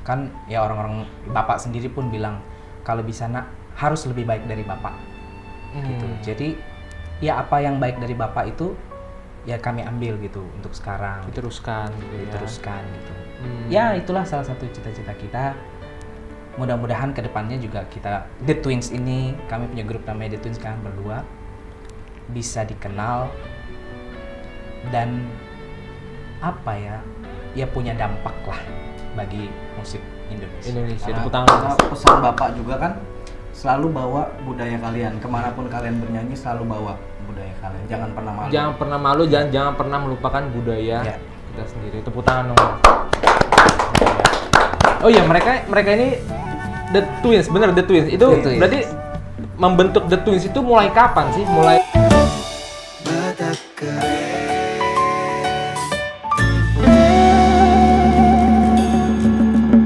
Kan ya orang-orang bapak sendiri pun bilang kalau bisa nak harus lebih baik dari bapak gitu. Jadi ya apa yang baik dari bapak itu ya kami ambil gitu untuk sekarang. Diteruskan gitu ya. Diteruskan gitu. Ya itulah salah satu cita-cita kita. Mudah-mudahan kedepannya juga kita The Twins ini, kami punya grup namanya The Twins kan berdua, bisa dikenal dan apa ya punya dampak lah bagi musik Indonesia. Tepuk Karena tangan. pesan bapak juga kan selalu bawa budaya kalian, kemanapun kalian bernyanyi selalu bawa budaya kalian, jangan pernah malu. Jangan pernah malu, jangan pernah melupakan budaya Ya. kita sendiri. Tepuk tangan dong. Oh iya, mereka ini The Twins, bener The Twins. Itu The Twins. berarti membentuk The Twins itu mulai kapan sih? Mulai